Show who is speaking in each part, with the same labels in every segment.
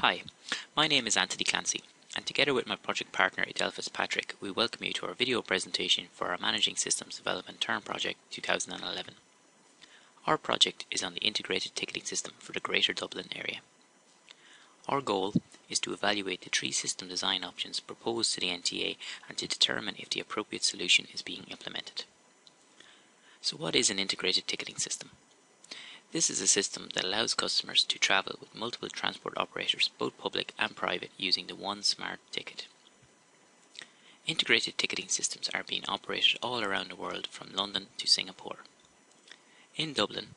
Speaker 1: Hi, my name is Anthony Clancy, and together with my project partner Adelphus Patrick, we welcome you to our video presentation for our Managing Systems Development Term Project 2011. Our project is on the integrated ticketing system for the Greater Dublin area. Our goal is to evaluate the three system design options proposed to the NTA and to determine if the appropriate solution is being implemented. So what is an integrated ticketing system? This is a system that allows customers to travel with multiple transport operators, both public and private, using the one smart ticket. Integrated ticketing systems are being operated all around the world, from London to Singapore. In Dublin,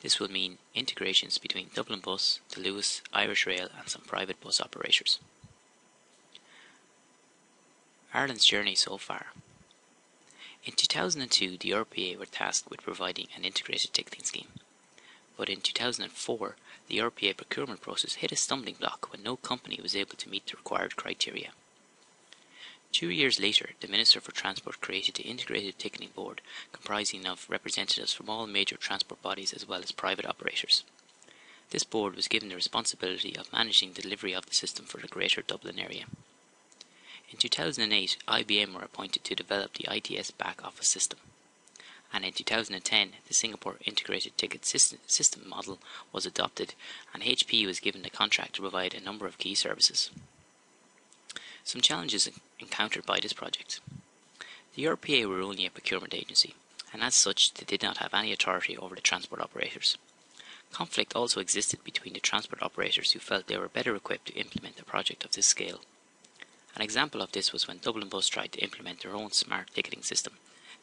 Speaker 1: this will mean integrations between Dublin Bus, the Luas, Irish Rail and some private bus operators. Ireland's journey so far. In 2002, the RPA were tasked with providing an integrated ticketing scheme. But in 2004, the RPA procurement process hit a stumbling block when no company was able to meet the required criteria. 2 years later, the Minister for Transport created the Integrated Ticketing Board, comprising of representatives from all major transport bodies as well as private operators. This board was given the responsibility of managing the delivery of the system for the Greater Dublin area. In 2008, IBM were appointed to develop the ITS back office system. And in 2010, the Singapore Integrated Ticket System model was adopted, and HP was given the contract to provide a number of key services. Some challenges encountered by this project. The RPA were only a procurement agency, and as such they did not have any authority over the transport operators. Conflict also existed between the transport operators, who felt they were better equipped to implement a project of this scale. An example of this was when Dublin Bus tried to implement their own smart ticketing system,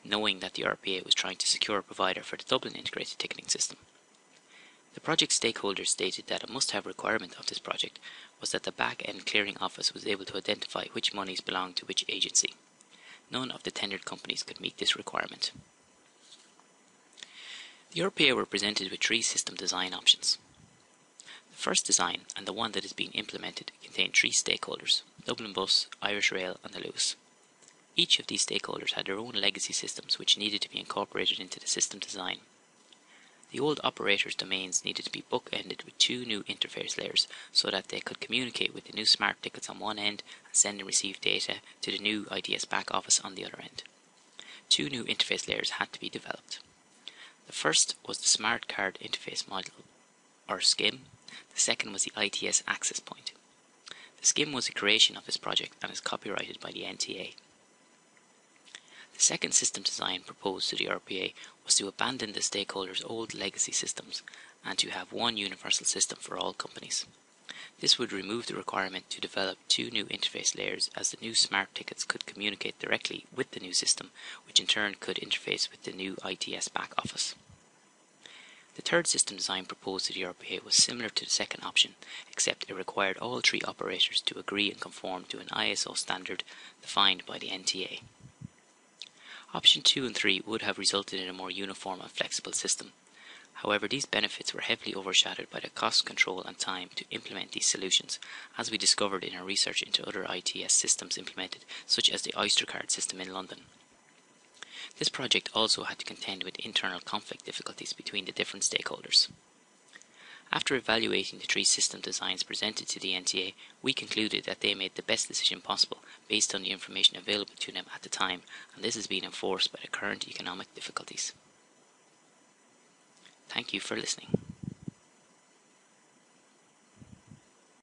Speaker 1: knowing that the RPA was trying to secure a provider for the Dublin integrated ticketing system. The project stakeholders stated that a must-have requirement of this project was that the back-end clearing office was able to identify which monies belonged to which agency. None of the tendered companies could meet this requirement. The RPA were presented with three system design options. The first design, and the one that is being implemented, contained three stakeholders: Dublin Bus, Irish Rail and the Luas. Each of these stakeholders had their own legacy systems which needed to be incorporated into the system design. The old operators' domains needed to be bookended with two new interface layers so that they could communicate with the new smart tickets on one end and send and receive data to the new ITS back office on the other end. Two new interface layers had to be developed. The first was the Smart Card Interface Module, or SCIM. The second was the ITS Access Point. The SCIM was a creation of this project and is copyrighted by the NTA. The second system design proposed to the RPA was to abandon the stakeholders' old legacy systems and to have one universal system for all companies. This would remove the requirement to develop two new interface layers, as the new smart tickets could communicate directly with the new system, which in turn could interface with the new ITS back office. The third system design proposed to the RPA was similar to the second option, except it required all three operators to agree and conform to an ISO standard defined by the NTA. Option 2 and 3 would have resulted in a more uniform and flexible system. However, these benefits were heavily overshadowed by the cost control and time to implement these solutions, as we discovered in our research into other ITS systems implemented, such as the Oyster card system in London. This project also had to contend with internal conflict difficulties between the different stakeholders. After evaluating the three system designs presented to the NTA, we concluded that they made the best decision possible based on the information available to them at the time, and this is being enforced by the current economic difficulties. Thank you for listening.